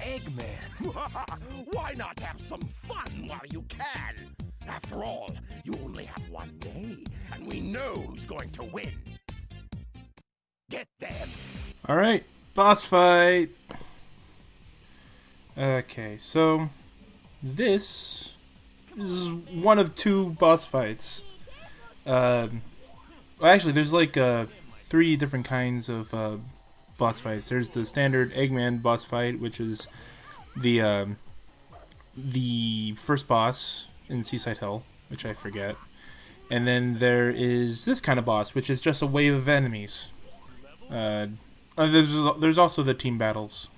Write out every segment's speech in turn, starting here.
Eggman, why not have some fun while you can? After all, you only have one day, and we know who's going to win. Get them! Alright, boss fight! Okay, so this is one of two boss fights. Well, actually, there's like three different kinds of boss fights. There's the standard Eggman boss fight, which is the first boss in Seaside Hill, which I forget. And then there is this kind of boss, which is just a wave of enemies. There's also the team battles.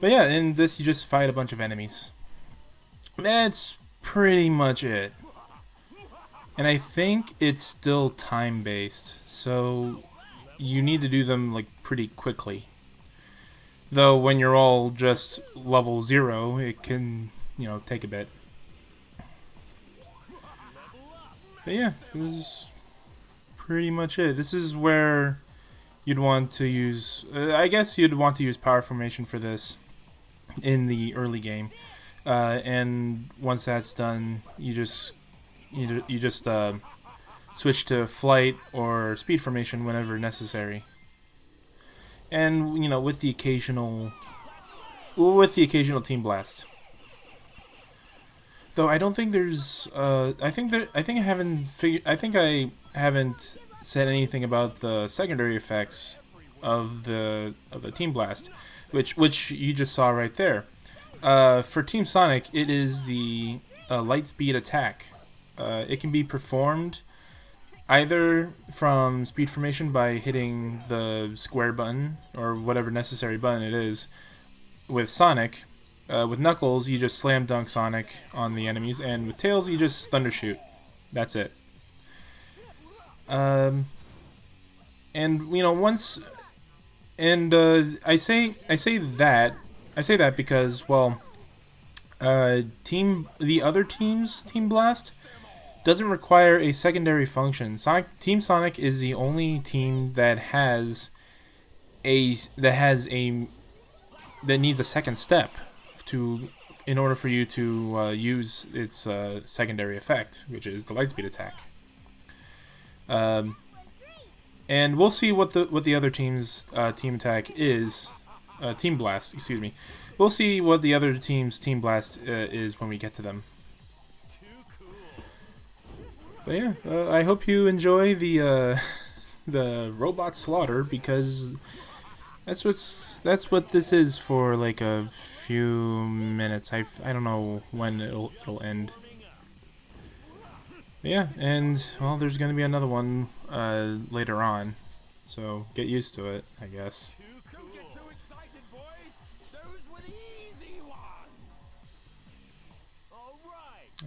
But yeah, in this you just fight a bunch of enemies. That's pretty much it. And I think it's still time-based, so you need to do them like pretty quickly. Though when you're all just level 0, it can, take a bit. But yeah, this is pretty much it. This is where you'd want to use, I guess you'd want to use power formation for this in the early game, and once that's done, you just switch to flight or speed formation whenever necessary. And with the occasional team blast. Though I don't think there's I think I haven't said anything about the secondary effects of the team blast, which you just saw right there. For Team Sonic, it is the light speed attack. It can be performed either from speed formation by hitting the square button or whatever necessary button it is with Sonic. With Knuckles, you just slam dunk Sonic on the enemies, and with Tails, you just thunder shoot. That's it. And once, and I say that because, well, the other team's Team Blast doesn't require a secondary function. Team Sonic is the only team that needs a second step in order for you to use its secondary effect, which is the lightspeed attack. And we'll see what the other team's team attack is. Team Blast, excuse me. We'll see what the other team's Team Blast is when we get to them. But yeah, I hope you enjoy the robot slaughter, because that's what this is for like a few minutes. I don't know when it'll end. But yeah, and well, there's gonna be another one later on, so get used to it, I guess.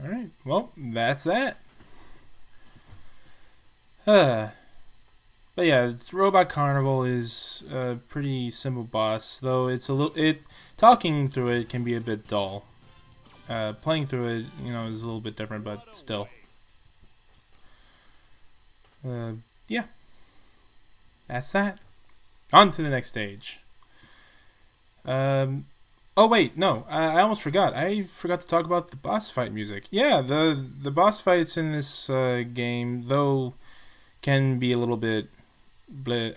All right, well, that's that. But yeah, Robot Carnival is a pretty simple boss, though talking through it can be a bit dull. Playing through it, is a little bit different, but still. Yeah. That's that. On to the next stage. Oh wait, no, I almost forgot. I forgot to talk about the boss fight music. Yeah, the boss fights in this game, though, can be a little bit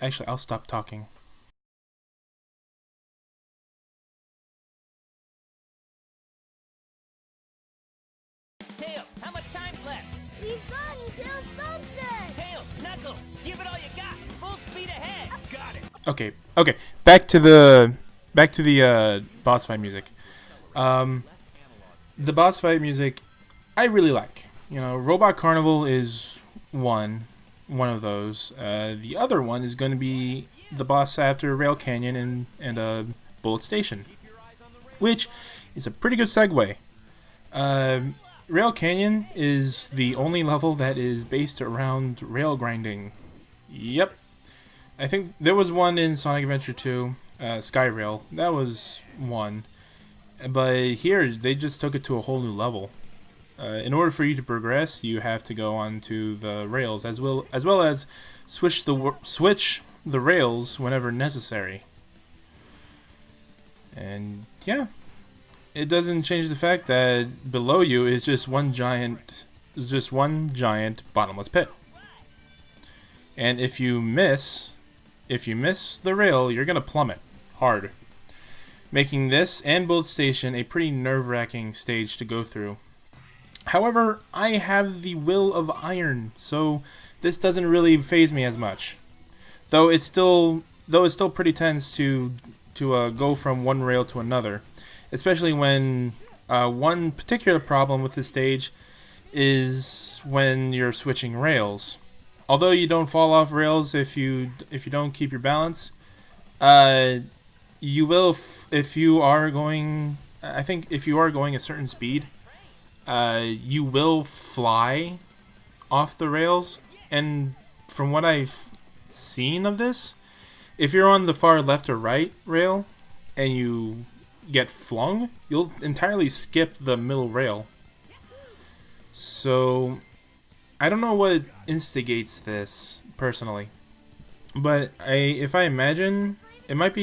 Actually, I'll stop talking. Tails, how much time's left? He's on until sunset! Tails, Knuckles, give it all you got. Full speed ahead. Got it. Okay. Back to the boss fight music. The boss fight music, I really like. Robot Carnival is one of those. The other one is going to be the boss after Rail Canyon and Bullet Station, which is a pretty good segue. Rail Canyon is the only level that is based around rail grinding. Yep. I think there was one in Sonic Adventure 2, Skyrail. That was one. But here, they just took it to a whole new level. In order for you to progress, you have to go onto the rails, as well as switch the rails whenever necessary. And yeah, it doesn't change the fact that below you is just one giant bottomless pit. And if you miss the rail, you're gonna plummet hard, making this and Build Station a pretty nerve-wracking stage to go through. However, I have the will of iron, so this doesn't really faze me as much. Though it's still pretty tense to go from one rail to another, especially when one particular problem with this stage is when you're switching rails. Although you don't fall off rails if you don't keep your balance, you will if you are going. I think if you are going a certain speed, you will fly off the rails. And from what I've seen of this, if you're on the far left or right rail and you get flung, you'll entirely skip the middle rail. So I don't know what instigates this personally, but if I imagine, it might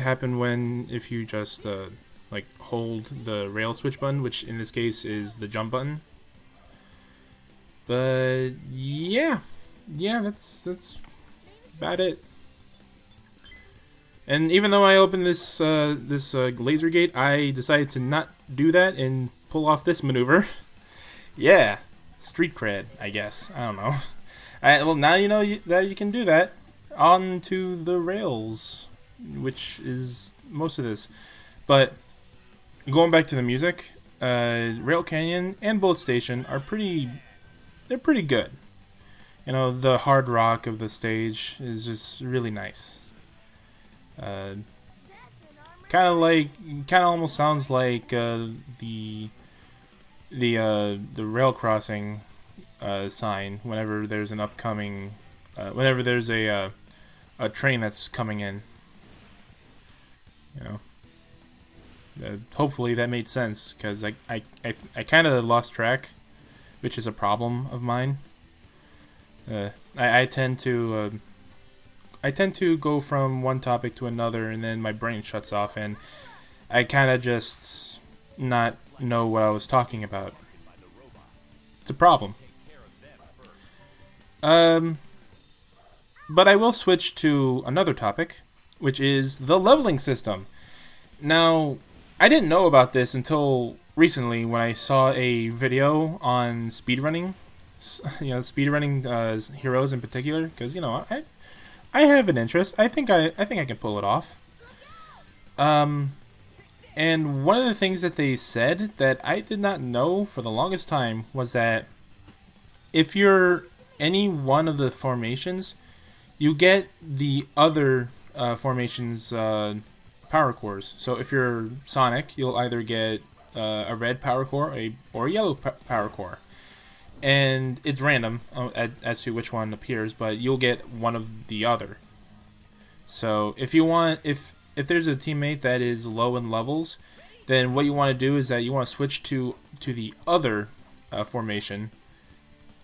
happen when if you just like hold the rail switch button, which in this case is the jump button. But yeah, that's about it. And even though I opened this laser gate, I decided to not do that and pull off this maneuver. Yeah, street cred, I guess. I don't know. Well, now you know that you can do that. Onto the rails, which is most of this. But going back to the music, Rail Canyon and Bullet Station are they're pretty good. You know, the hard rock of the stage is just really nice. Kind of almost sounds like the rail crossing sign whenever there's an upcoming, whenever there's a train that's coming in. You know, hopefully that made sense, because I kind of lost track, which is a problem of mine. I tend to go from one topic to another, and then my brain shuts off, and I kind of just not know what I was talking about. It's a problem. But I will switch to another topic, which is the leveling system. Now, I didn't know about this until recently when I saw a video on speedrunning. You know, speedrunning heroes in particular, because you know I have an interest. I think I can pull it off. And one of the things that they said that I did not know for the longest time was that if you're any one of the formations, you get the other formations power cores. So if you're Sonic, you'll either get a red power core or a yellow power core. And it's random as to which one appears, but you'll get one of the other. So if you want, if there's a teammate that is low in levels, then what you want to do is that you want to switch to the other formation,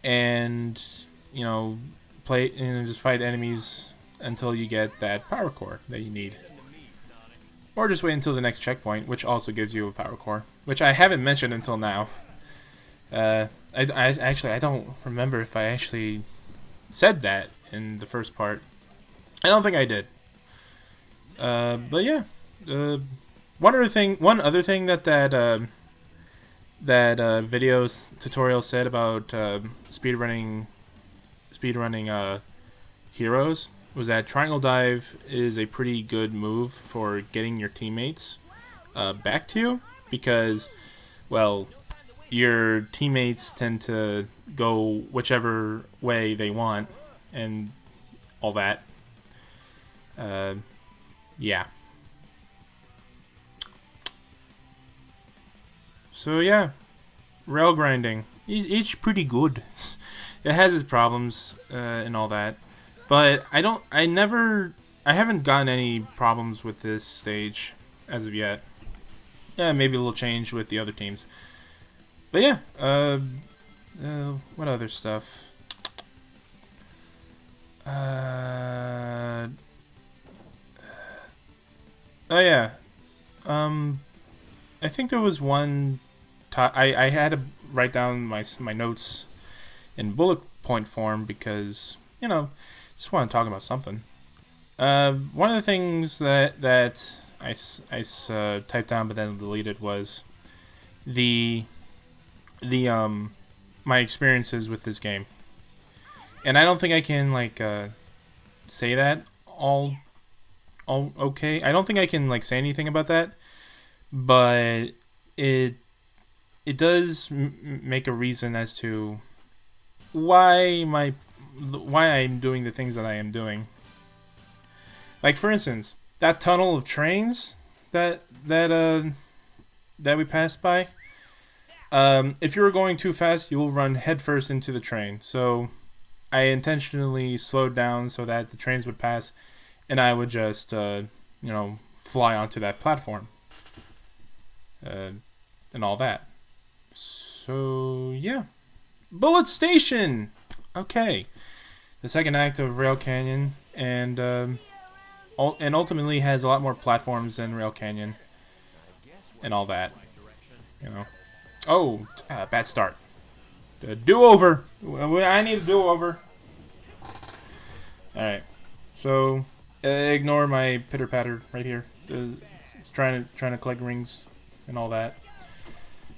and you know, play and just fight enemies until you get that power core that you need. Or just wait until the next checkpoint, which also gives you a power core, which I haven't mentioned until now. I don't remember if I actually said that in the first part. I don't think I did. But yeah, one other thing that video's tutorial said about speedrunning heroes was that triangle dive is a pretty good move for getting your teammates back to you, because, well, your teammates tend to go whichever way they want and all that. Yeah. So yeah, rail grinding, each pretty good. It has its problems and all that, but I haven't gotten any problems with this stage as of yet. Yeah, maybe a little change with the other teams. But yeah, what other stuff? Oh yeah. I think there was one. I had to write down my notes in bullet point form because just want to talk about something. One of the things that I typed down but then deleted was the my experiences with this game, and I don't think I can say that all okay. I don't think I can say anything about that, but it does make a reason as to why I'm doing the things that I am doing. Like for instance, that tunnel of trains that we passed by. If you were going too fast, you will run headfirst into the train. So I intentionally slowed down so that the trains would pass, and I would just fly onto that platform and all that. So yeah, Bullet Station. Okay, the second act of Rail Canyon, and ultimately has a lot more platforms than Rail Canyon, and all that. Oh, bad start. Do-over. I need a do-over. Alright. So, ignore my pitter-patter right here. It's trying to collect rings and all that.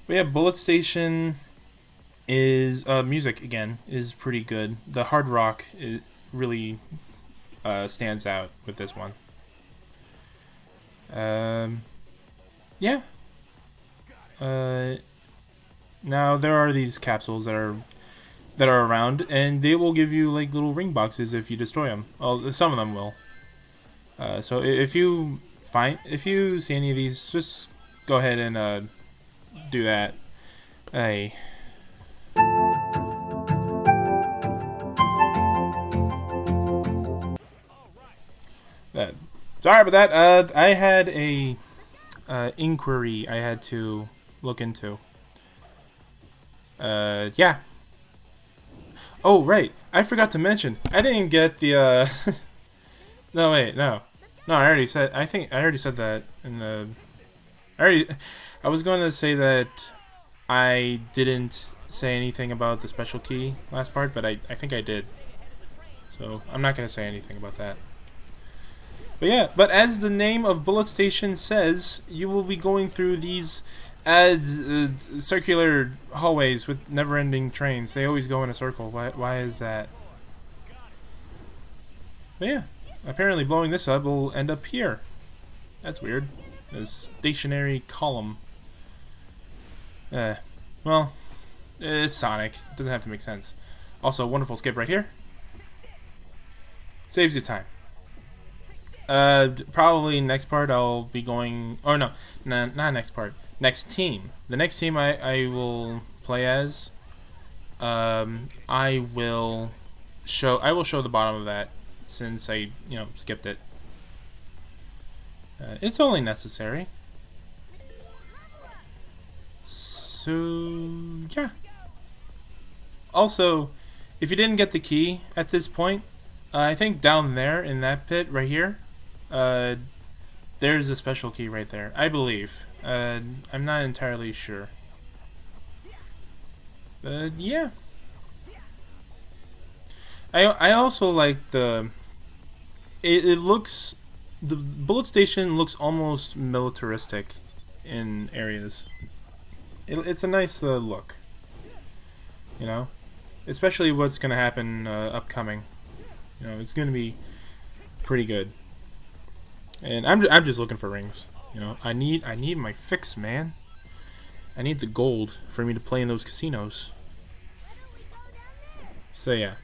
But yeah, Bullet Station is... music, again, is pretty good. The hard rock really stands out with this one. Yeah. Now there are these capsules that are around, and they will give you little ring boxes if you destroy them. Well, some of them will. So if you see any of these, just go ahead and do that. Hey. Sorry about that. I had a inquiry I had to look into. Yeah. Oh, right. I forgot to mention. I didn't get the, No, wait, no. No, I already said... I think I already said that in the... I was going to say that I didn't say anything about the special key last part, but I think I did. So, I'm not going to say anything about that. But yeah, but as the name of Bullet Station says, you will be going through these... circular hallways with never-ending trains. They always go in a circle. Why is that? But yeah, apparently blowing this up will end up here. That's weird. A stationary column. Well, it's Sonic. It doesn't have to make sense. Also, wonderful skip right here. Saves you time. Probably next part I'll be going... Oh no, not next part. Next team. The next team I will play as, I will show the bottom of that since I skipped it. It's only necessary. So yeah. Also, if you didn't get the key at this point, I think down there in that pit right here, there's a special key right there, I believe. I'm not entirely sure. But yeah. I also like the... It looks... The Bullet Station looks almost militaristic in areas. It's a nice look. Especially what's going to happen upcoming. It's going to be pretty good. And I'm just looking for rings. I need my fix, man. I need the gold for me to play in those casinos. So yeah.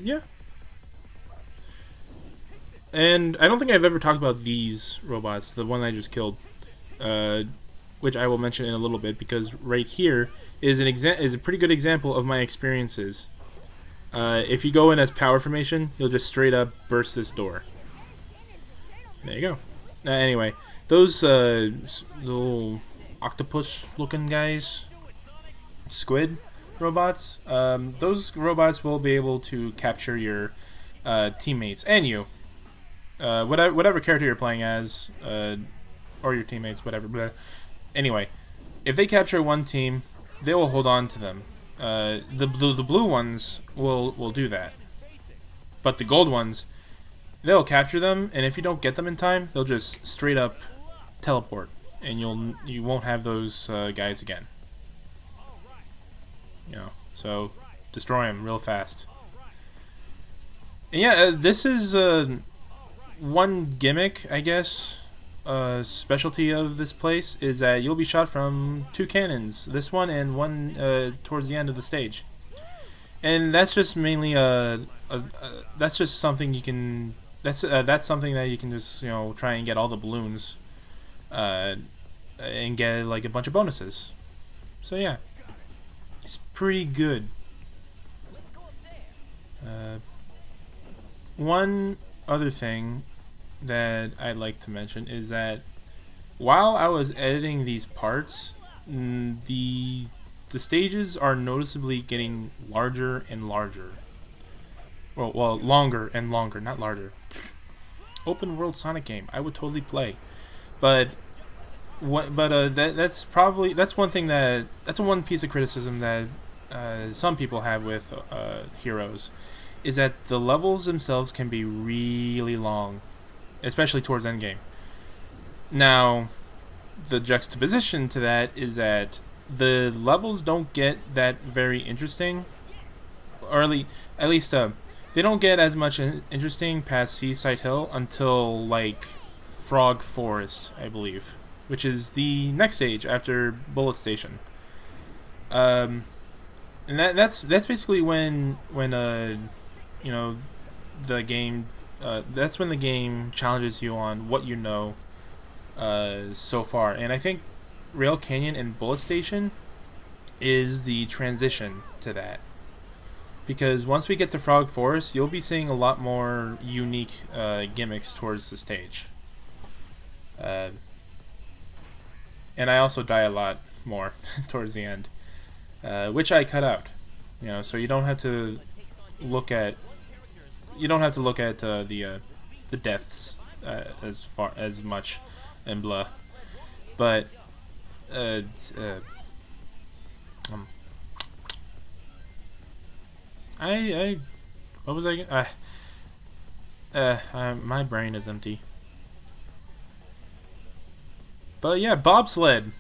Yeah. And I don't think I've ever talked about these robots, the one I just killed, which I will mention in a little bit, because right here is a pretty good example of my experiences. If you go in as power formation, you'll just straight up burst this door. There you go. Anyway, those little octopus-looking guys, squid robots, those robots will be able to capture your teammates and you. whatever character you're playing as, or your teammates, whatever. But anyway, if they capture one team, they will hold on to them. The blue ones will do that, but the gold ones, they'll capture them, and if you don't get them in time, they'll just straight up teleport, and you won't have those guys again. You know, so destroy them real fast. And yeah, this is one gimmick, I guess. Specialty of this place is that you'll be shot from 2 cannons. This one and one towards the end of the stage. And that's just mainly that's just something you can. That's something that you can just try and get all the balloons, and get like a bunch of bonuses. So yeah, it's pretty good. One other thing that I'd like to mention is that while I was editing these parts, the stages are noticeably getting larger and larger. Well, longer and longer, not larger. Open world Sonic game, I would totally play, but that's one piece of criticism that some people have with Heroes, is that the levels themselves can be really long, especially towards endgame. Now, the juxtaposition to that is that the levels don't get that very interesting, or at least they don't get as much interesting past Seaside Hill until like Frog Forest, I believe, which is the next stage after Bullet Station. And that's basically when the game. That's when the game challenges you on what you know so far. And I think Rail Canyon and Bullet Station is the transition to that. Because once we get to Frog Forest, you'll be seeing a lot more unique gimmicks towards the stage. And I also die a lot more towards the end, which I cut out. So you don't have to look at the deaths as much and blah, but what was my brain is empty. But yeah, bobsled.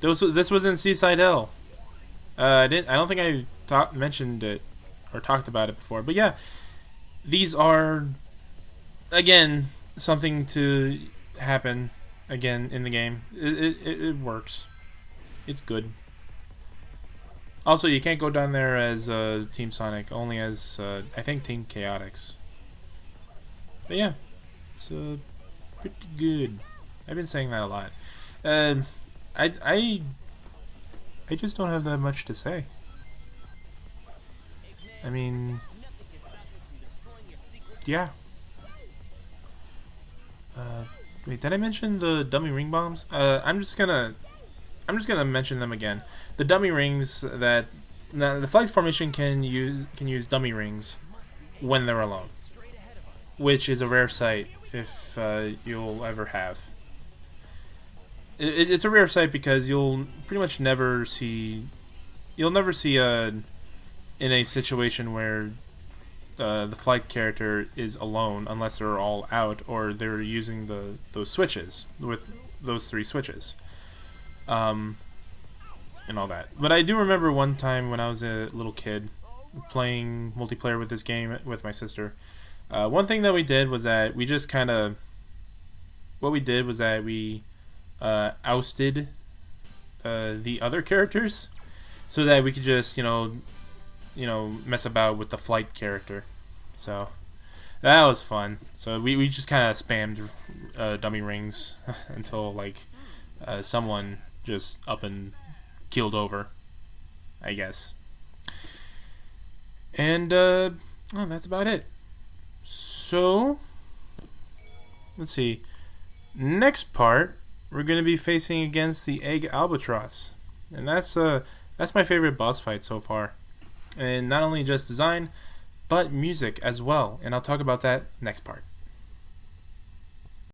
This was in Seaside Hill. I don't think I mentioned it or talked about it before, but yeah. These are, again, something to happen again in the game. It works. It's good. Also, you can't go down there as Team Sonic, only as, I think, Team Chaotix. But yeah, it's pretty good. I've been saying that a lot. I just don't have that much to say. I mean... yeah. Wait, did I mention the dummy ring bombs? I'm just gonna mention them again. The dummy rings that the flight formation can use dummy rings when they're alone, which is a rare sight if you'll ever have. It's a rare sight because you'll pretty much never see in a situation where the flight character is alone unless they're all out or they're using those switches with those 3 switches, and all that. But I do remember one time when I was a little kid playing multiplayer with this game with my sister. One thing that we did was that we ousted the other characters so that we could just mess about with the flight character. So that was fun. So we just kind of spammed dummy rings until like someone just up and keeled over, I guess. And that's about it. So let's see. Next part, we're gonna be facing against the Egg Albatross, and that's my favorite boss fight so far. And not only just design, but music as well. And I'll talk about that next part.